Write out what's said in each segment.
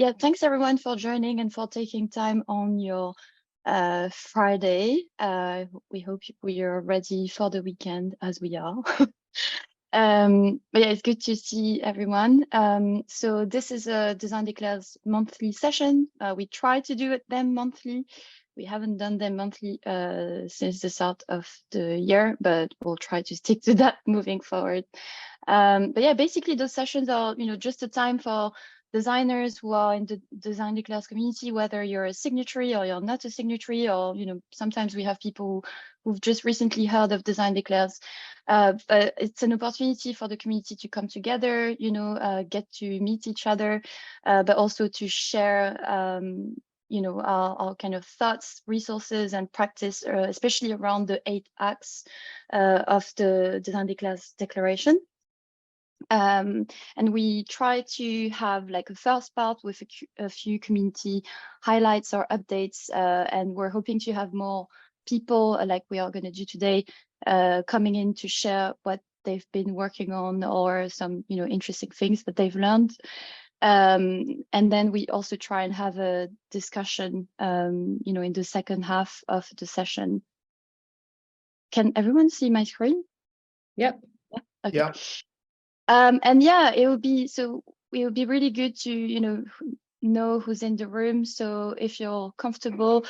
yeah, thanks everyone for joining and for taking time on your Friday. We hope you're ready for the weekend as we are. But yeah, it's good to see everyone. So this is a Design Declares monthly session. We try to do them monthly. We haven't done them monthly since the start of the year, but we'll try to stick to that moving forward. But yeah, basically those sessions are, just a time for designers who are in the Design Declares community, whether you're a signatory or you're not a signatory, or sometimes we have people who've just recently heard of Design Declares. But it's an opportunity for the community to come together, get to meet each other, but also to share our kind of thoughts, resources, and practice, especially around the 8 acts of the Design Declares declaration. And we try to have like a first part with a few community highlights or updates, and we're hoping to have more people like we are going to do today coming in to share what they've been working on or some interesting things that they've learned. And then we also try and have a discussion in the second half of the session. Can everyone see my screen? Yep. Yeah. Okay. Yeah. And yeah, it would be really good to know who's in the room. So if you're comfortable,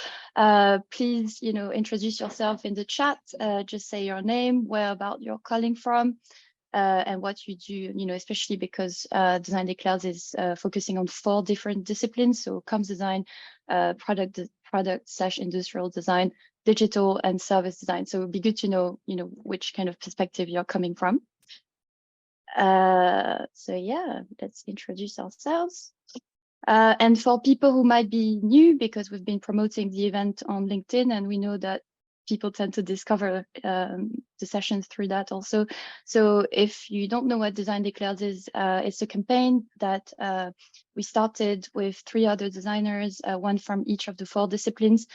please introduce yourself in the chat. Just say your name, where about you're calling from, and what you do. Especially because Design Declares is focusing on 4 different disciplines. So comms design, product/industrial design, digital, and service design. So it would be good to know which kind of perspective you're coming from. So yeah, let's introduce ourselves. And for people who might be new, because we've been promoting the event on LinkedIn, and we know that people tend to discover the sessions through that also. So if you don't know what Design Declares is, it's a campaign that we started with 3 other designers, one from each of the 4 disciplines.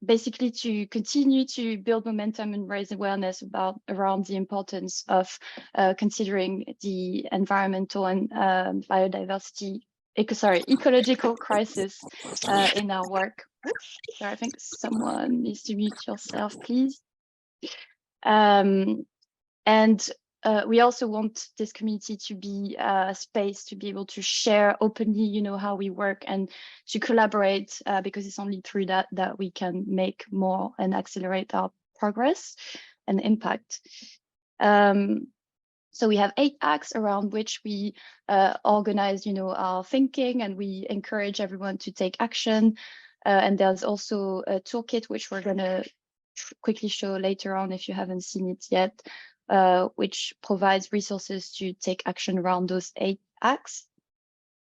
Basically to continue to build momentum and raise awareness around the importance of considering the environmental and ecological crisis in our work. Oops, sorry, I think someone needs to mute yourself, please. And we also want this community to be a space to be able to share openly, how we work and to collaborate, because it's only through that we can make more and accelerate our progress and impact. So we have 8 acts around which we organize, our thinking, and we encourage everyone to take action. And there's also a toolkit, which we're going to quickly show later on if you haven't seen it yet, which provides resources to take action around those 8 acts.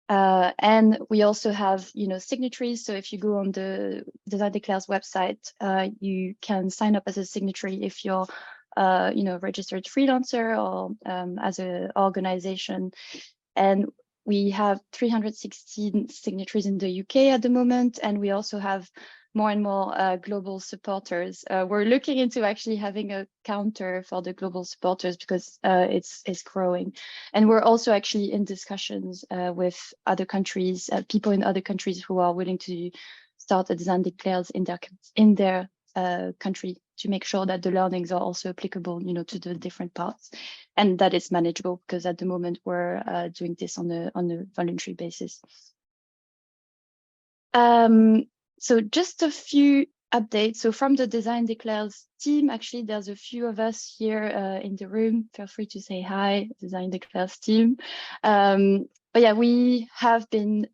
And we also have, signatories. So if you go on the Design Declares website, you can sign up as a signatory if you're, registered freelancer or as an organization. And we have 316 signatories in the UK at the moment, and we also have more and more global supporters. We're looking into actually having a counter for the global supporters because it's growing. And we're also actually in discussions with other countries, people in other countries who are willing to start a Design Declares in their country to make sure that the learnings are also applicable, to the different parts, and that it's manageable, because at the moment we're doing this on a voluntary basis. So just a few updates. So from the Design Declares team, actually, there's a few of us here in the room. Feel free to say hi, Design Declares team. But yeah, we have been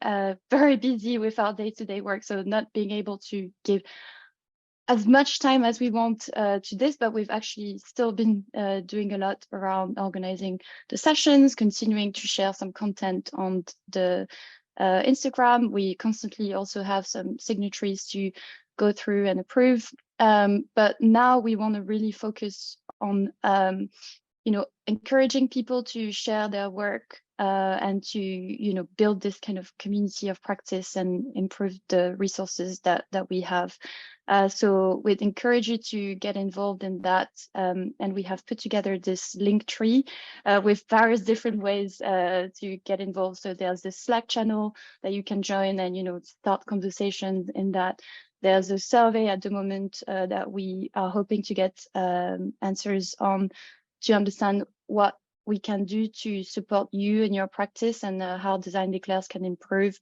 very busy with our day-to-day work, so not being able to give as much time as we want to this, but we've actually still been doing a lot around organizing the sessions, continuing to share some content on the Instagram. We constantly also have some signatories to go through and approve. But now we want to really focus on encouraging people to share their work and to, build this kind of community of practice and improve the resources that we have. So we'd encourage you to get involved in that. And we have put together this link tree with various different ways to get involved. So there's this Slack channel that you can join and, start conversations in that. There's a survey at the moment that we are hoping to get answers on to understand what we can do to support you in your practice and how design declares can improve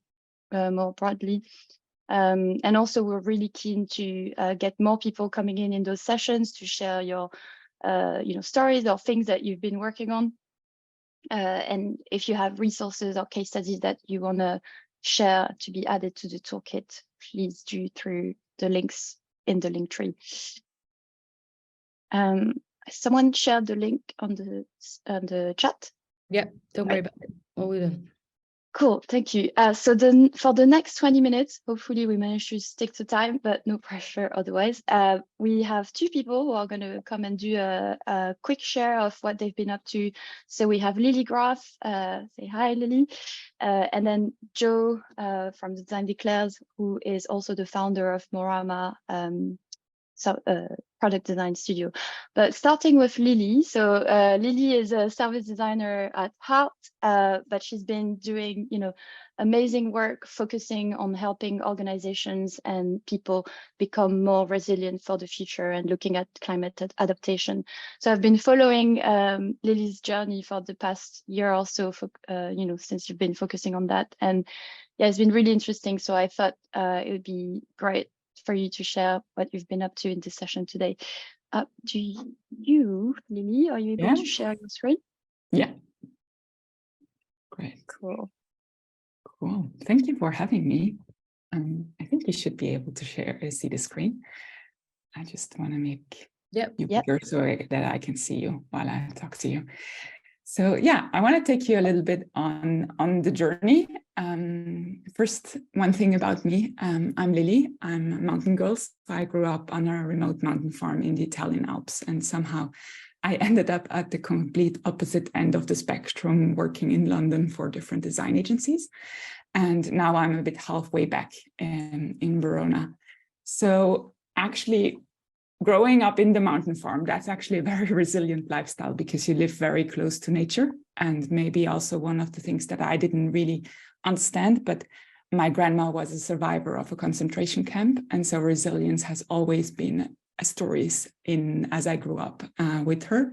more broadly. And also we're really keen to get more people coming in those sessions to share your stories or things that you've been working on. And if you have resources or case studies that you want to share to be added to the toolkit, please do through the links in the link tree. Someone shared the link on the chat. Yeah, don't worry about it. All we done. Cool, thank you. So then for the next 20 minutes, hopefully we manage to stick to time, but no pressure otherwise. We have two people who are going to come and do a quick share of what they've been up to. So we have Lilli Graf, say hi, Lilli, and then Jo from Design Declares, who is also the founder of Morama product design studio. But starting with Lilli. So Lilli is a service designer at heart, but she's been doing, amazing work focusing on helping organizations and people become more resilient for the future and looking at climate adaptation. So I've been following Lilli's journey for the past year or so, since you've been focusing on that. And yeah, it's been really interesting. So I thought it would be great for you to share what you've been up to in this session today. Do you, Lilli, are you able to share your screen? Yeah. Great. Cool. Cool. Thank you for having me. I think you should be able to see the screen. I just want to make you bigger so that I can see you while I talk to you. So yeah, I want to take you a little bit on the journey. First, one thing about me, I'm Lilli. I'm a mountain girl. So I grew up on a remote mountain farm in the Italian Alps, and somehow I ended up at the complete opposite end of the spectrum, working in London for different design agencies. And now I'm a bit halfway back in Verona. So actually, growing up in the mountain farm, that's actually a very resilient lifestyle because you live very close to nature. And maybe also one of the things that I didn't really understand, but my grandma was a survivor of a concentration camp. And so resilience has always been stories as I grew up with her.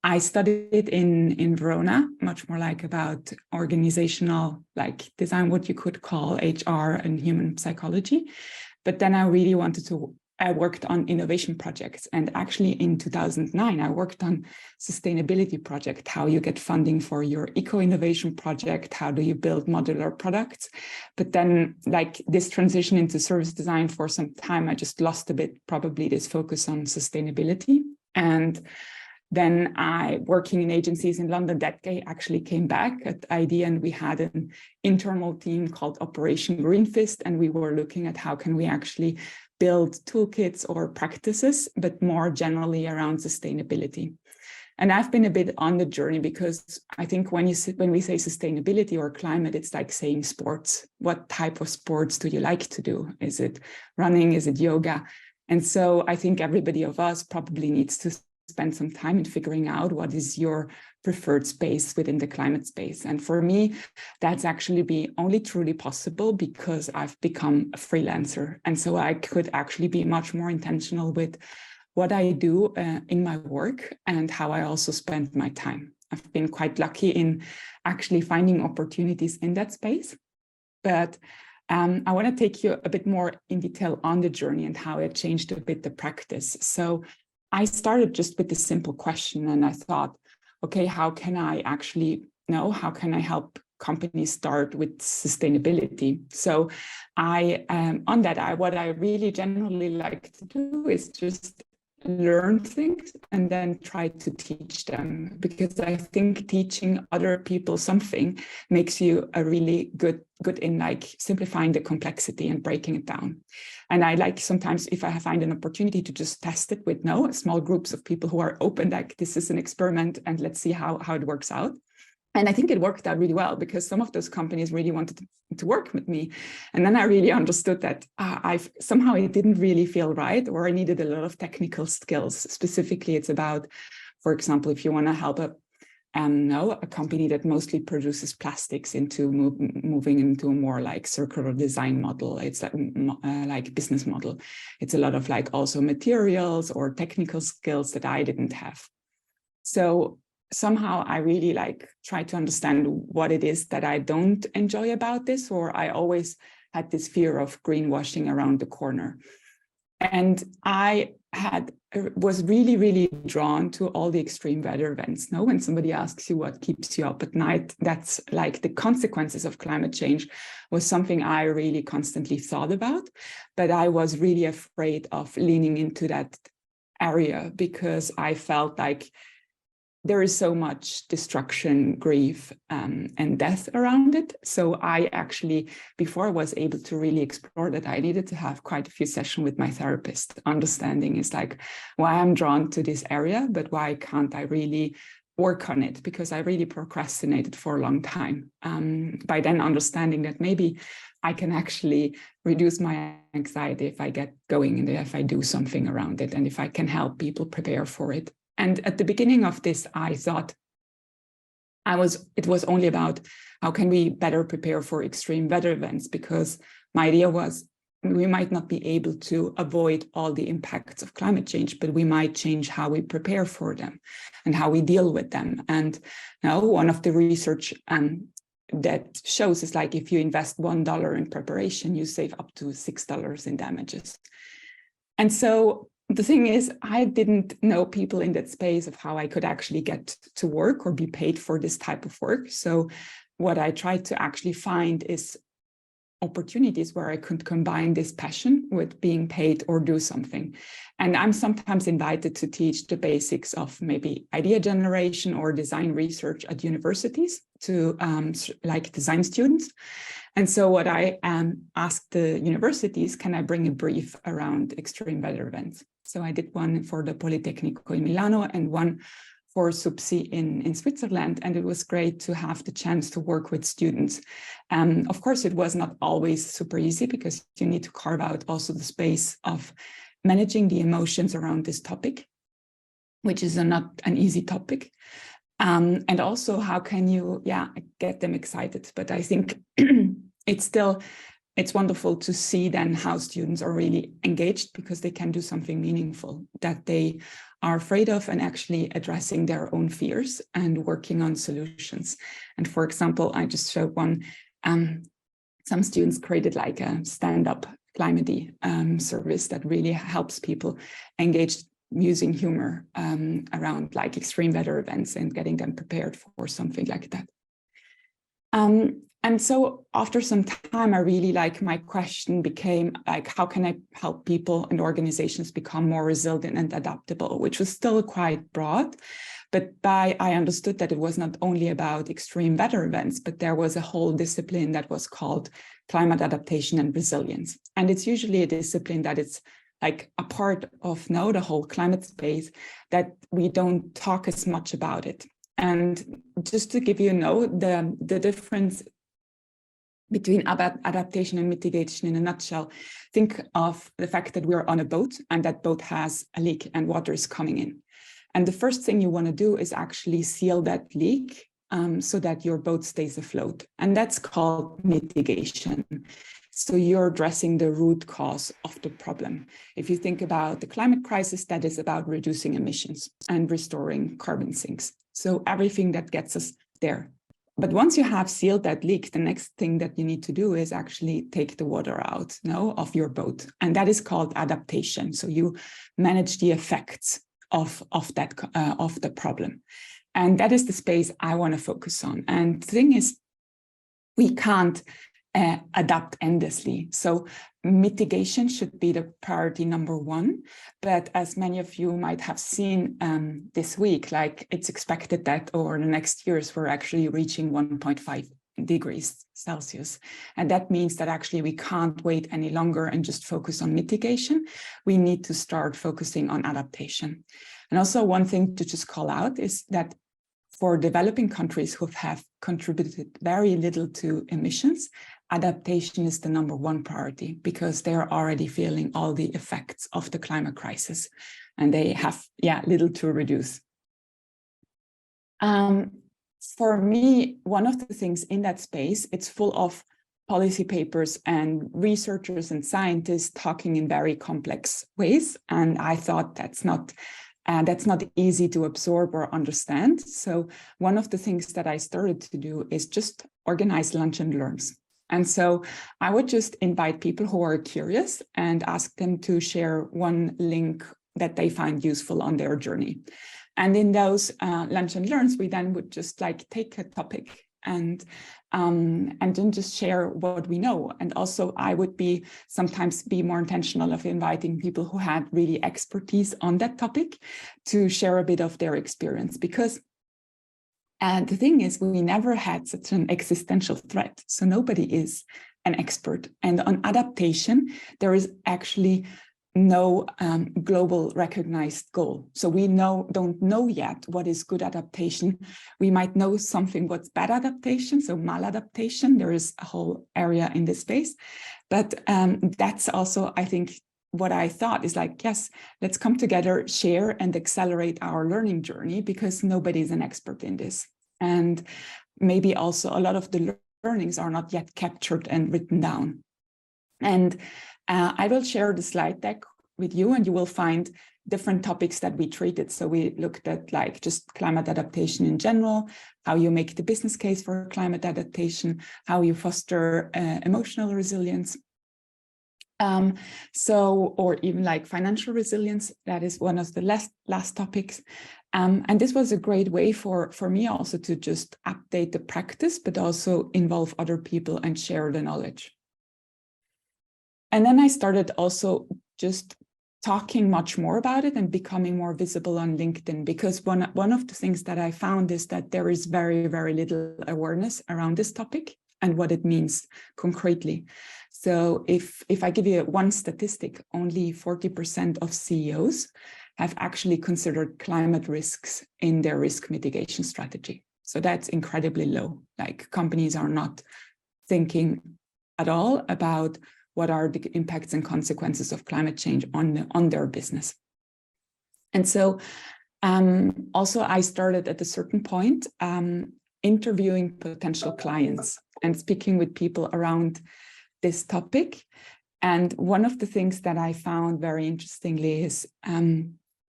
I studied in Verona, much more like about organizational, like design, what you could call HR and human psychology. But then I really I worked on innovation projects. And actually in 2009, I worked on sustainability project, how you get funding for your eco-innovation project, how do you build modular products. But then like this transition into service design for some time, I just lost a bit, probably this focus on sustainability. And then working in agencies in London, that actually came back at ID, and we had an internal team called Operation Green Fist, and we were looking at how can we actually build toolkits or practices, but more generally around sustainability. And I've been a bit on the journey because I think when we say sustainability or climate, it's like saying sports. What type of sports do you like to do? Is it running? Is it yoga? And so I think everybody of us probably needs to spend some time in figuring out what is your preferred space within the climate space. And for me, that's actually be only truly possible because I've become a freelancer. And so I could actually be much more intentional with what I do in my work and how I also spend my time. I've been quite lucky in actually finding opportunities in that space. But I want to take you a bit more in detail on the journey and how it changed a bit the practice. So I started just with this simple question, and I thought, okay, how can I help companies start with sustainability? So what I really generally like to do is just learn things and then try to teach them, because I think teaching other people something makes you a really good in like simplifying the complexity and breaking it down. And I like sometimes if I find an opportunity to just test it with small groups of people who are open, like this is an experiment and let's see how it works out. And I think it worked out really well, because some of those companies really wanted to work with me. And then I really understood that somehow it didn't really feel right, or I needed a lot of technical skills. Specifically, it's about, for example, if you want to help a company that mostly produces plastics into moving into a more like circular design model. It's like business model. It's a lot of like also materials or technical skills that I didn't have. So somehow I really like try to understand what it is that I don't enjoy about this, or I always had this fear of greenwashing around the corner. And I was really, really drawn to all the extreme weather events. Now, when somebody asks you what keeps you up at night, that's like the consequences of climate change was something I really constantly thought about. But I was really afraid of leaning into that area, because I felt like there is so much destruction, grief, and death around it. So I actually, before I was able to really explore that, I needed to have quite a few sessions with my therapist, understanding is like why I'm drawn to this area, but why can't I really work on it? Because I really procrastinated for a long time. By then understanding that maybe I can actually reduce my anxiety if I get going and if I do something around it, and if I can help people prepare for it. And at the beginning of this, I thought it was only about how can we better prepare for extreme weather events, because my idea was we might not be able to avoid all the impacts of climate change, but we might change how we prepare for them and how we deal with them. And now one of the research that shows is like if you invest $1 in preparation, you save up to $6 in damages. And so the thing is, I didn't know people in that space of how I could actually get to work or be paid for this type of work. So what I tried to actually find is opportunities where I could combine this passion with being paid or do something. And I'm sometimes invited to teach the basics of maybe idea generation or design research at universities to like design students. And so what I asked the universities, can I bring a brief around extreme weather events? So I did one for the Politecnico in Milano and one for SUPSI in Switzerland. And it was great to have the chance to work with students. Of course, it was not always super easy, because you need to carve out also the space of managing the emotions around this topic, which is not an easy topic. And also, how can you, get them excited? But I think it's wonderful to see then how students are really engaged, because they can do something meaningful that they are afraid of, and actually addressing their own fears and working on solutions. And for example, I just showed one, some students created like a stand-up climate service that really helps people engage using humor around like extreme weather events and getting them prepared for something like that. And so after some time, I really my question became like, how can I help people and organizations become more resilient and adaptable, which was still quite broad. But I understood that it was not only about extreme weather events, but there was a whole discipline that was called climate adaptation and resilience. And it's usually a discipline that it's like a part of the whole climate space that we don't talk as much about it. And just to give you the difference between adaptation and mitigation in a nutshell, think of the fact that we're on a boat and that boat has a leak and water is coming in. And the first thing you want to do is actually seal that leak so that your boat stays afloat. And that's called mitigation. So you're addressing the root cause of the problem. If you think about the climate crisis, that is about reducing emissions and restoring carbon sinks. So everything that gets us there. But once you have sealed that leak, the next thing that you need to do is actually take the water out of your boat. And that is called adaptation. So you manage the effects of the problem. And that is the space I want to focus on. And the thing is, we can't adapt endlessly. So mitigation should be the priority number one. But as many of you might have seen this week, like it's expected that over the next years, we're actually reaching 1.5 degrees Celsius. And that means that actually we can't wait any longer and just focus on mitigation. We need to start focusing on adaptation. And also one thing to just call out is that for developing countries who have contributed very little to emissions, adaptation is the number one priority because they're already feeling all the effects of the climate crisis and they have little to reduce. For me, one of the things in that space, it's full of policy papers and researchers and scientists talking in very complex ways. And I thought that's not easy to absorb or understand. So one of the things that I started to do is just organize lunch and learns. And so I would just invite people who are curious and ask them to share one link that they find useful on their journey. And in those lunch and learns, we then would just like take a topic and then just share what we know. And also I would sometimes be more intentional of inviting people who had really expertise on that topic to share a bit of their experience, because the thing is, we never had such an existential threat. So nobody is an expert. And on adaptation, there is actually no global recognized goal. So we don't know yet what is good adaptation. We might know something what's bad adaptation, so maladaptation. There is a whole area in this space. But that's also, I think, what I thought is like, yes, let's come together, share and accelerate our learning journey because nobody is an expert in this. And maybe also a lot of the learnings are not yet captured and written down. And I will share the slide deck with you and you will find different topics that we treated. So we looked at like just climate adaptation in general, how you make the business case for climate adaptation, how you foster emotional resilience. Or even like financial resilience, that is one of the last topics. And this was a great way for me also to just update the practice, but also involve other people and share the knowledge. And then I started also just talking much more about it and becoming more visible on LinkedIn, because one of the things that I found is that there is very, very little awareness around this topic and what it means concretely. So if I give you one statistic, only 40% of CEOs have actually considered climate risks in their risk mitigation strategy. So that's incredibly low. Like companies are not thinking at all about what are the impacts and consequences of climate change on their business. And so also I started at a certain point interviewing potential clients and speaking with people around this topic. And one of the things that I found very interestingly is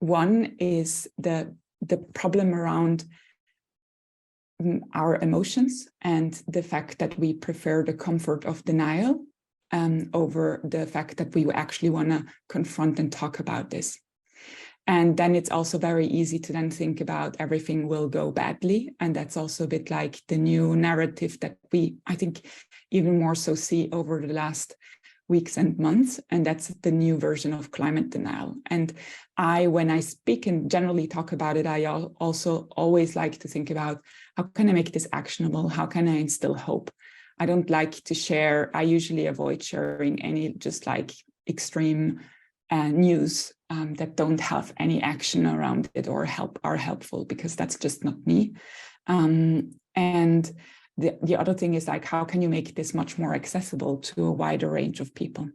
one is the problem around our emotions and the fact that we prefer the comfort of denial over the fact that we actually want to confront and talk about this. And then it's also very easy to then think about everything will go badly. And that's also a bit like the new narrative that we, I think, even more so see over the last weeks and months. And that's the new version of climate denial. And when I speak and generally talk about it, I also always like to think about how can I make this actionable? How can I instill hope? I don't like to share, I usually avoid sharing any just like extreme news that don't have any action around it or are helpful, because that's just not me. And the other thing is like, how can you make this much more accessible to a wider range of people?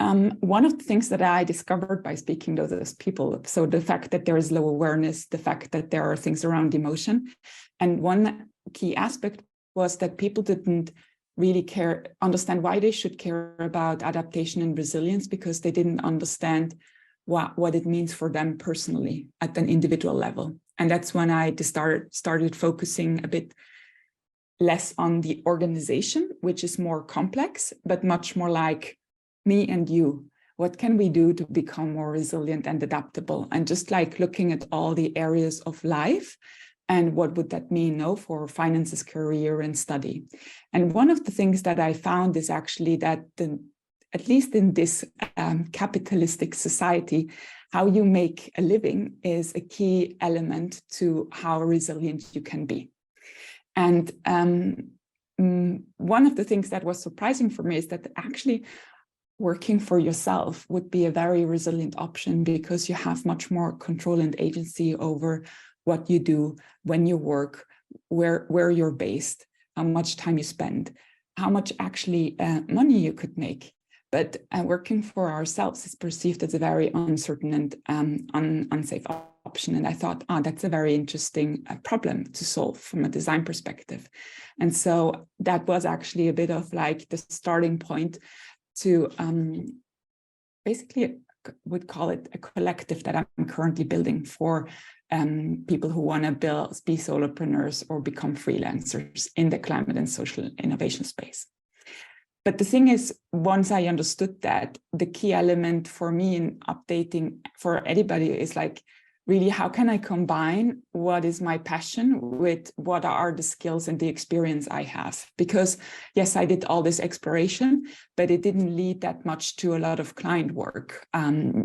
One of the things that I discovered by speaking to those people, so the fact that there is low awareness, the fact that there are things around emotion, and one key aspect was that people didn't really understand why they should care about adaptation and resilience, because they didn't understand what it means for them personally at an individual level. And that's when I started focusing a bit less on the organization, which is more complex, but much more like me and you. What can we do to become more resilient and adaptable? And just like looking at all the areas of life And what would that mean for finances, career, and study? And one of the things that I found is actually that at least in this capitalistic society, how you make a living is a key element to how resilient you can be. And one of the things that was surprising for me is that actually working for yourself would be a very resilient option, because you have much more control and agency over what you do, when you work, where you're based, how much time you spend, how much actually money you could make. But working for ourselves is perceived as a very uncertain and unsafe option. And I thought, that's a very interesting problem to solve from a design perspective. And so that was actually a bit of like the starting point to basically would call it a collective that I'm currently building for people who want to be solopreneurs or become freelancers in the climate and social innovation space. But the thing is, once I understood that, the key element for me in updating for anybody is like, really, how can I combine what is my passion with what are the skills and the experience I have? Because yes, I did all this exploration, but it didn't lead that much to a lot of client work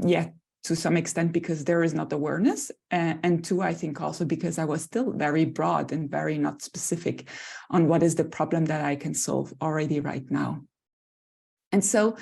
yet, to some extent, because there is not awareness. And two, I think also because I was still very broad and very not specific on what is the problem that I can solve already right now. And so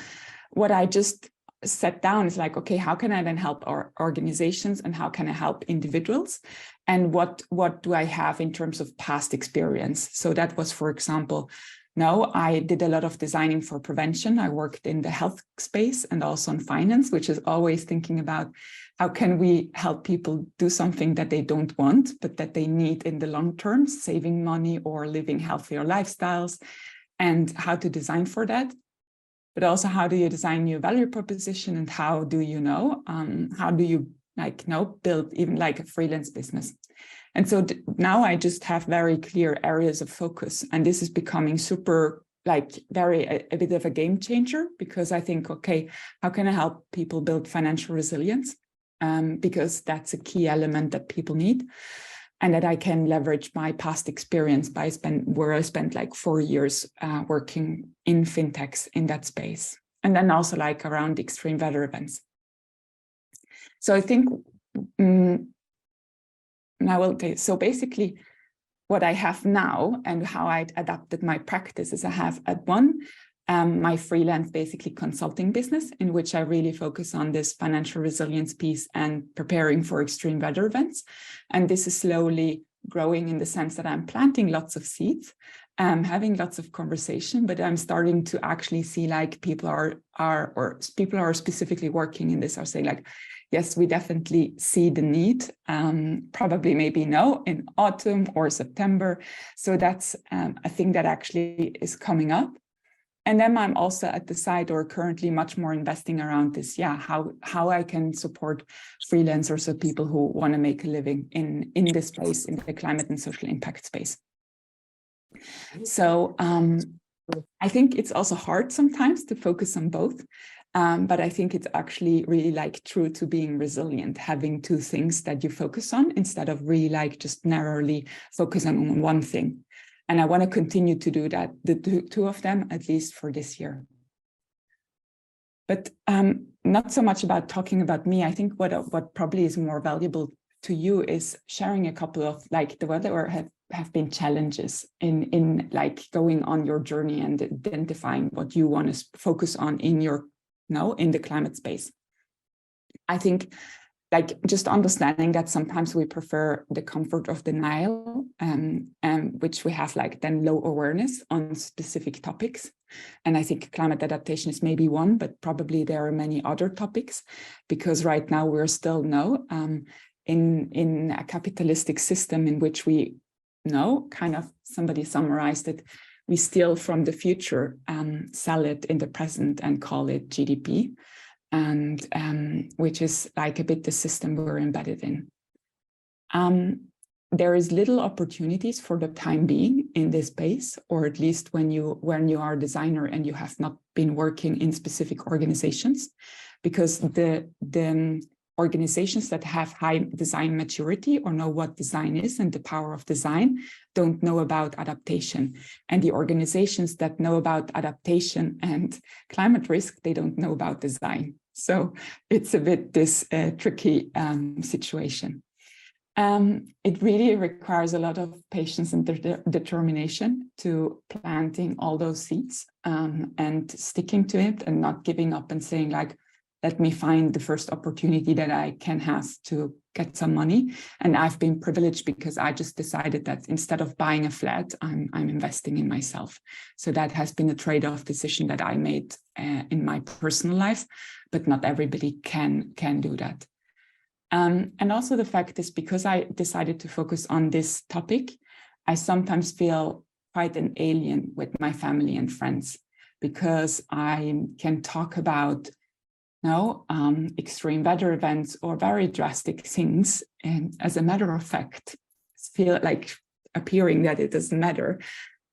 what I just set down is like, okay, how can I then help our organizations, and how can I help individuals? And what do I have in terms of past experience? So that was, for example, now I did a lot of designing for prevention. I worked in the health space and also in finance, which is always thinking about how can we help people do something that they don't want, but that they need in the long term, saving money or living healthier lifestyles, and how to design for that. But also, how do you design your value proposition, and how do you build even like a freelance business? And so now I just have very clear areas of focus, and this is becoming super like a bit of a game changer, because I think, okay, how can I help people build financial resilience? Because that's a key element that people need. And that I can leverage my past experience where I spent like 4 years working in fintechs in that space. And then also like around extreme weather events. So I think so basically what I have now and how I adapted my practice is I have at one, my freelance basically consulting business, in which I really focus on this financial resilience piece and preparing for extreme weather events. And this is slowly growing in the sense that I'm planting lots of seeds, having lots of conversation, but I'm starting to actually see like people are specifically working in this are saying like, yes, we definitely see the need, probably maybe no, in autumn or September. So that's a thing that actually is coming up. And then I'm also at the side or currently much more investing around this, how I can support freelancers or people who want to make a living in this space, in the climate and social impact space. So I think it's also hard sometimes to focus on both, but I think it's actually really like true to being resilient, having two things that you focus on instead of really like just narrowly focusing on one thing. And I want to continue to do that, the two of them, at least for this year. But not so much about talking about me. I think what probably is more valuable to you is sharing a couple of like there have been challenges in like going on your journey and identifying what you want to focus on in the climate space. I think like just understanding that sometimes we prefer the comfort of denial, which we have like then low awareness on specific topics. And I think climate adaptation is maybe one, but probably there are many other topics, because right now we're still in a capitalistic system in which we kind of somebody summarized it, we steal from the future, sell it in the present and call it GDP. And which is like a bit the system we're embedded in. There is little opportunities for the time being in this space, or at least when you are a designer and you have not been working in specific organizations, because the organizations that have high design maturity or know what design is and the power of design don't know about adaptation. And the organizations that know about adaptation and climate risk, they don't know about design. So it's a bit this tricky situation. It really requires a lot of patience and determination to planting all those seeds and sticking to it and not giving up and saying like, let me find the first opportunity that I can have to get some money. And I've been privileged because I just decided that instead of buying a flat, I'm investing in myself. So that has been a trade-off decision that I made in my personal life, but not everybody can do that. And also the fact is, because I decided to focus on this topic, I sometimes feel quite an alien with my family and friends, because I can talk about extreme weather events or very drastic things, and as a matter of fact, feel like appearing that it doesn't matter,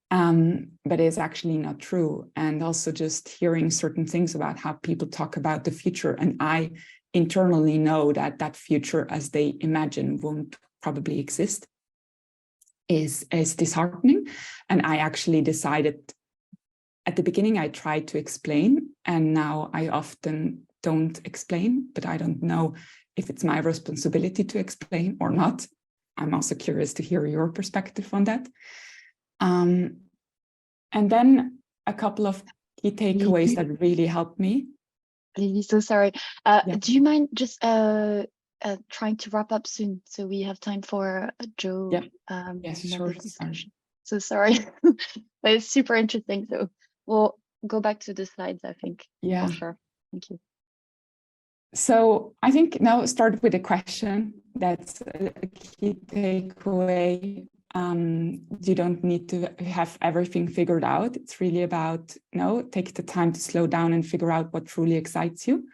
but it's actually not true. And also just hearing certain things about how people talk about the future, and I internally know that that future as they imagine won't probably exist, is disheartening. And I actually decided at the beginning, I tried to explain, and now I often don't explain, but I don't know if it's my responsibility to explain or not. I'm also curious to hear your perspective on that. And then a couple of key takeaways that really helped me. Lilli, so sorry. Do you mind just trying to wrap up soon so we have time for Jo? Yes, sure. Discussion. So sorry. But it's super interesting. So we'll go back to the slides, I think. Yeah. For sure. Thank you. So I think now start with a question that's a key takeaway. You don't need to have everything figured out. It's really about, take the time to slow down and figure out what truly excites you.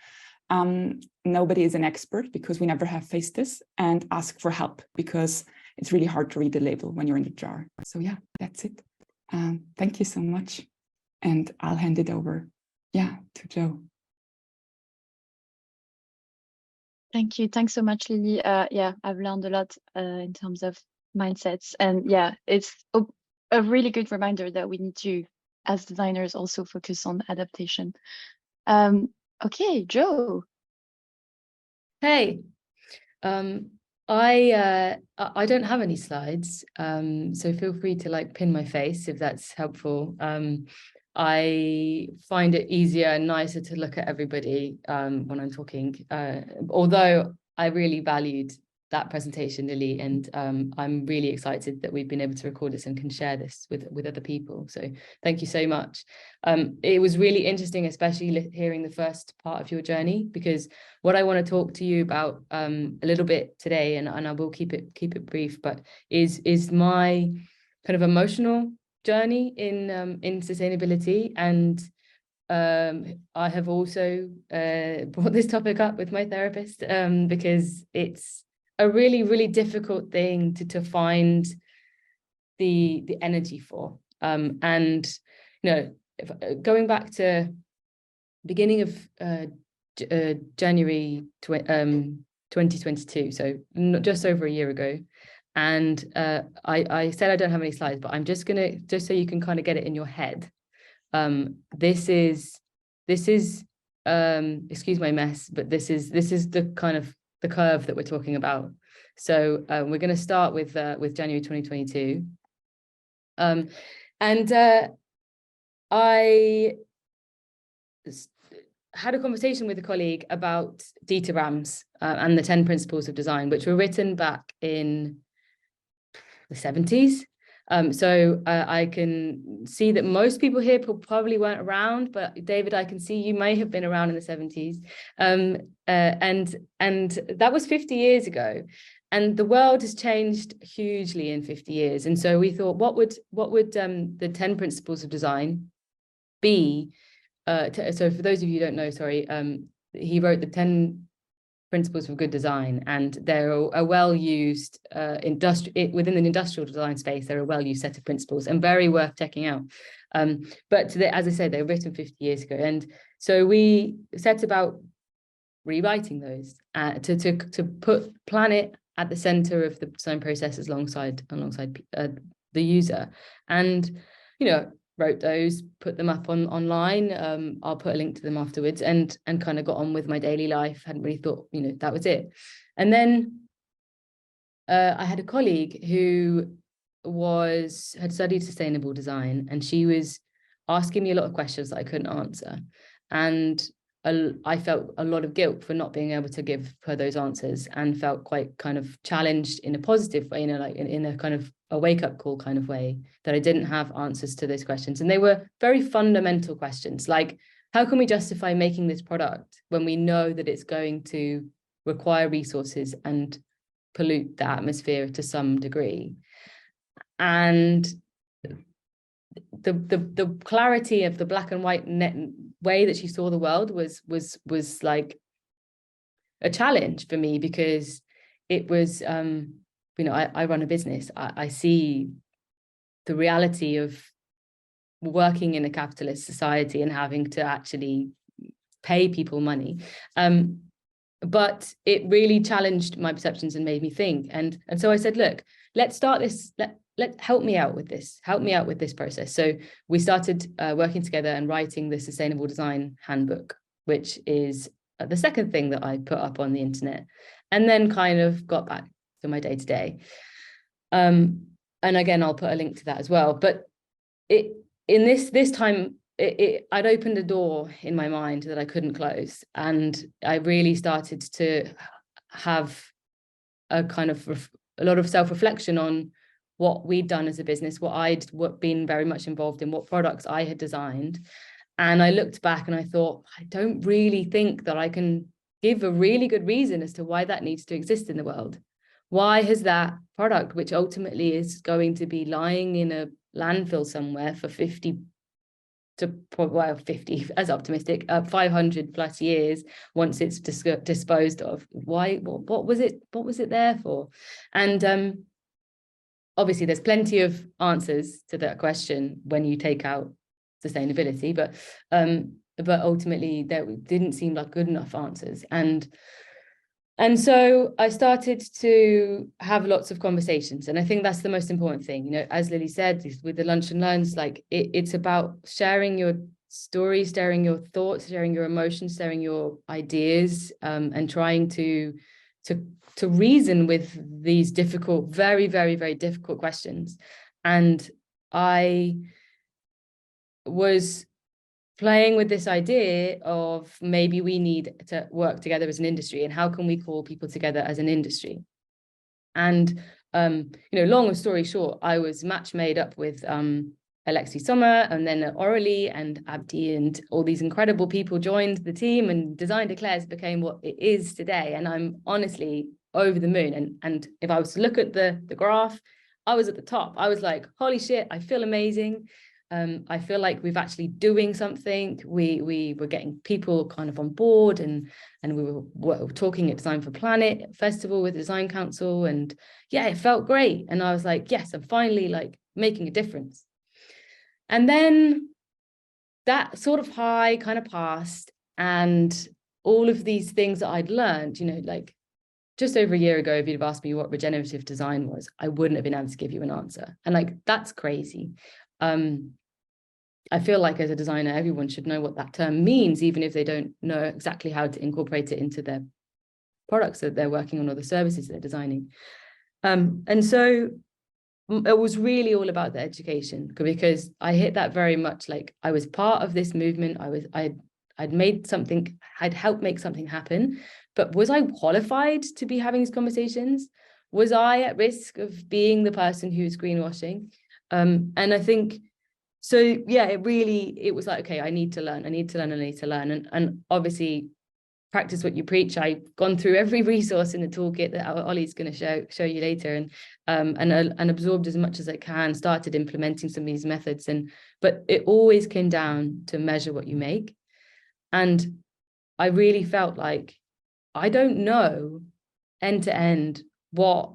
Nobody is an expert because we never have faced this, and ask for help because it's really hard to read the label when you're in the jar. So yeah, that's it. Thank you so much. And I'll hand it over, to Jo. Thank you. Thanks so much, Lilli. I've learned a lot in terms of mindsets. And it's a really good reminder that we need to, as designers, also focus on adaptation. Okay, Jo. Hey, I don't have any slides, so feel free to pin my face if that's helpful. I find it easier and nicer to look at everybody when I'm talking, although I really valued that presentation, Lilli, and I'm really excited that we've been able to record this and can share this with other people. So thank you so much. It was really interesting, especially hearing the first part of your journey, because what I want to talk to you about a little bit today, and I will keep it brief, but is my kind of emotional journey in sustainability. And I have also brought this topic up with my therapist because it's a really, really difficult thing to find the energy for. And going back to beginning of January 2022, so just over a year ago. And I said I don't have any slides, but I'm just so you can kind of get it in your head. This is excuse my mess, but this is the kind of the curve that we're talking about. So we're going to start with January 2022. And I had a conversation with a colleague about Dieterams and the 10 principles of design, which were written back in the 70s. So I can see that most people here probably weren't around, but David, I can see you may have been around in the 70s. And that was 50 years ago. And the world has changed hugely in 50 years. And so we thought, what would the 10 principles of design be? So for those of you who don't know, sorry, he wrote the 10 principles of good design, and they're a well-used within the industrial design space. They're a well-used set of principles and very worth checking out. But as I said, they were written 50 years ago, and so we set about rewriting those to plan it at the center of the design process alongside the user. And, you know, wrote those, put them up online. I'll put a link to them afterwards, and kind of got on with my daily life. Hadn't really thought, you know, that was it. And then I had a colleague who had studied sustainable design, and she was asking me a lot of questions that I couldn't answer. And I felt a lot of guilt for not being able to give her those answers, and felt quite kind of challenged in a positive way, you know, like in a kind of a wake-up call kind of way, that I didn't have answers to those questions. And they were very fundamental questions, like, how can we justify making this product when we know that it's going to require resources and pollute the atmosphere to some degree? And the clarity of the black and white way that she saw the world was like a challenge for me, because it was, you know, I run a business. I see the reality of working in a capitalist society and having to actually pay people money. But it really challenged my perceptions and made me think. And so I said, look, let's start this. Help me out with this process. So we started working together and writing the Sustainable Design Handbook, which is the second thing that I put up on the internet, and then kind of got back to my day-to-day. And again, I'll put a link to that as well. But this time, I'd opened a door in my mind that I couldn't close. And I really started to have a kind of a lot of self-reflection on what we'd done as a business, what I'd been very much involved in, what products I had designed. And I looked back and I thought, I don't really think that I can give a really good reason as to why that needs to exist in the world. Why has that product, which ultimately is going to be lying in a landfill somewhere for 50, as optimistic, 500 plus years, once it's disposed of, why, what was it there for? And obviously there's plenty of answers to that question when you take out sustainability, but ultimately there didn't seem like good enough answers. And so I started to have lots of conversations. And I think that's the most important thing. You know, as Lilli said, with the Lunch and Learns, like it's about sharing your stories, sharing your thoughts, sharing your emotions, sharing your ideas, and trying to reason with these difficult, very, very, very difficult questions. And I was playing with this idea of maybe we need to work together as an industry, and how can we call people together as an industry? And you know, long story short, I was match made up with Alexi Sommer, and then Aurelie and Abdi, and all these incredible people joined the team, and Design Declares became what it is today. And I'm honestly over the moon. And if I was to look at the graph, I was at the top. I was like, holy shit, I feel amazing. I feel like we've actually doing something. We were getting people kind of on board, and we were talking at Design for Planet Festival with the Design Council, and yeah, it felt great. And I was like, yes, I'm finally like making a difference. And then that sort of high kind of passed, and all of these things that I'd learned, you know, like just over a year ago, if you'd have asked me what regenerative design was, I wouldn't have been able to give you an answer. And like, that's crazy. I feel like as a designer, everyone should know what that term means, even if they don't know exactly how to incorporate it into their products that they're working on or the services they're designing. And so it was really all about the education, because I hit that very much like I was part of this movement. I'd made something, I'd helped make something happen, but was I qualified to be having these conversations? Was I at risk of being the person who's greenwashing? And I think, so yeah, it was like, okay, I need to learn. And obviously practice what you preach. I've gone through every resource in the toolkit that Ollie's going to show you later, and absorbed as much as I can, started implementing some of these methods. But it always came down to measure what you make. And I really felt like I don't know end to end what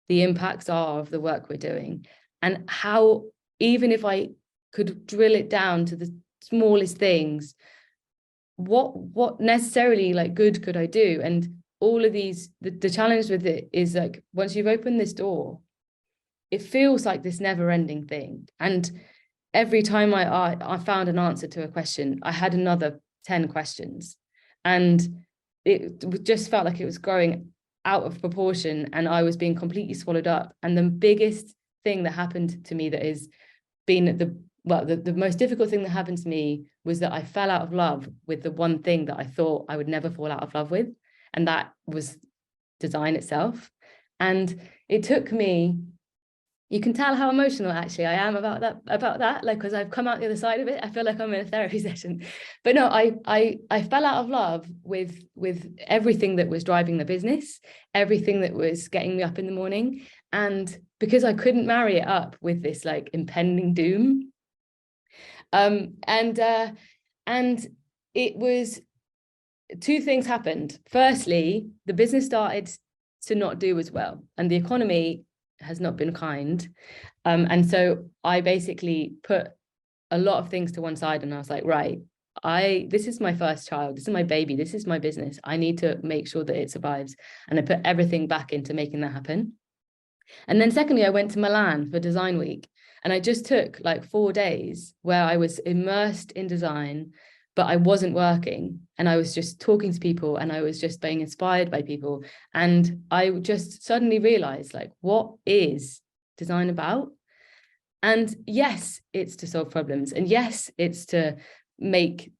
the impacts are of the work we're doing, and how, even if I could drill it down to the smallest things, what necessarily like good could I do? And all of these, the challenge with it is like, once you've opened this door, it feels like this never-ending thing. And every time I found an answer to a question, I had another 10 questions, and it just felt like it was growing out of proportion, and I was being completely swallowed up. And the biggest thing that happened to me that has been the most difficult thing that happened to me was that I fell out of love with the one thing that I thought I would never fall out of love with, and that was design itself. And it took me, you can tell how emotional actually I am about that, like, because I've come out the other side of it. I feel like I'm in a therapy session. But no, I fell out of love with everything that was driving the business, everything that was getting me up in the morning. And because I couldn't marry it up with this like impending doom, and it was, two things happened. Firstly, the business started to not do as well, and the economy has not been kind. And so I basically put a lot of things to one side, and I was like, right, this is my first child, this is my baby, this is my business, I need to make sure that it survives. And I put everything back into making that happen. And then secondly, I went to Milan for Design Week, and I just took like 4 days where I was immersed in design, but I wasn't working, and I was just talking to people, and I was just being inspired by people. And I just suddenly realized, like, what is design about? And yes, it's to solve problems, and yes, it's to make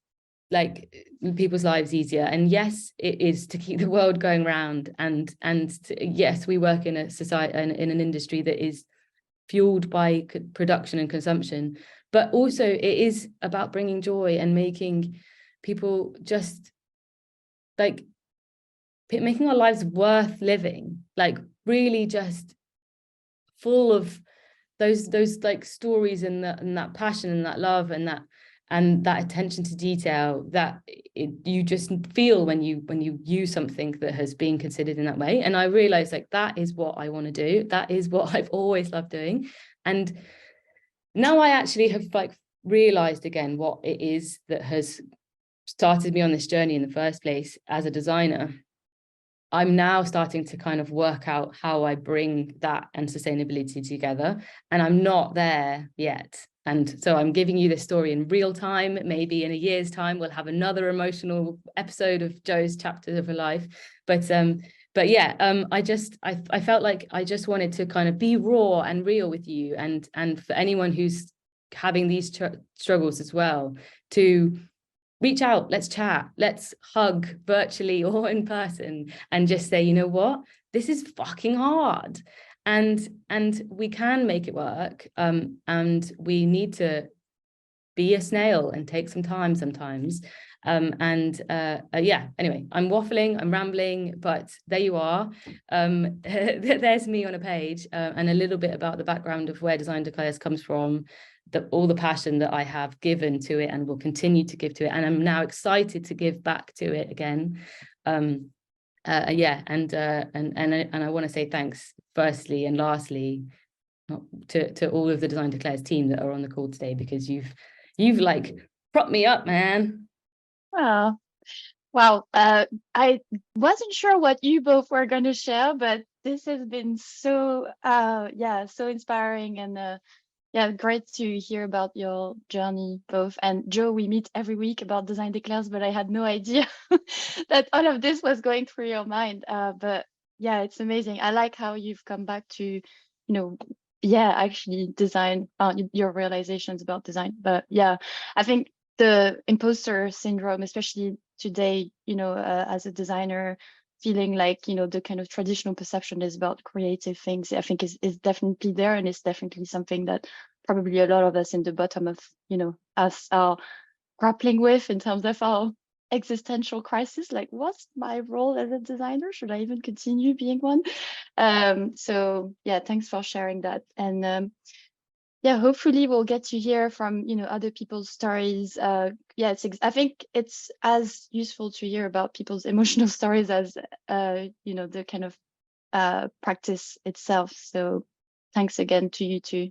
like people's lives easier, and yes, it is to keep the world going round, and yes, we work in a society, in an industry that is fueled by production and consumption, but also it is about bringing joy and making people just like making our lives worth living, like really just full of those like stories, and that passion and that love and that attention to detail that you just feel when you use something that has been considered in that way. And I realized, like, that is what I want to do. That is what I've always loved doing. And now I actually have like realized again what it is that has started me on this journey in the first place as a designer. I'm now starting to kind of work out how I bring that and sustainability together, and I'm not there yet. And so I'm giving you this story in real time. Maybe in a year's time, we'll have another emotional episode of Jo's chapter of her life. But yeah, I felt like I just wanted to kind of be raw and real with you, and for anyone who's having these struggles as well, to reach out, let's chat, let's hug virtually or in person, and just say, you know what, this is fucking hard, and we can make it work, and we need to be a snail and take some time sometimes. Yeah, anyway, I'm waffling, I'm rambling, but there you are. There's me on a page, and a little bit about the background of where Design Declares comes from, all the passion that I have given to it and will continue to give to it, and I'm now excited to give back to it again. Yeah, and I want to say thanks firstly and lastly to all of the Design Declares team that are on the call today, because you've like propped me up, man. Oh, wow. I wasn't sure what you both were going to share, but this has been so yeah, so inspiring, and yeah, great to hear about your journey both. And Jo, we meet every week about Design Declares, but I had no idea that all of this was going through your mind. But yeah, it's amazing. I like how you've come back to, yeah, actually design, your realizations about design. But yeah, I think the imposter syndrome, especially today, as a designer, feeling like, the kind of traditional perception is about creative things, I think is definitely there, and it's definitely something that probably a lot of us in the bottom of, us are grappling with in terms of our existential crisis, like, what's my role as a designer? Should I even continue being one? So yeah, thanks for sharing that. And yeah, hopefully we'll get to hear from, other people's stories. Yeah, I think it's as useful to hear about people's emotional stories as, the kind of practice itself. So thanks again to you two.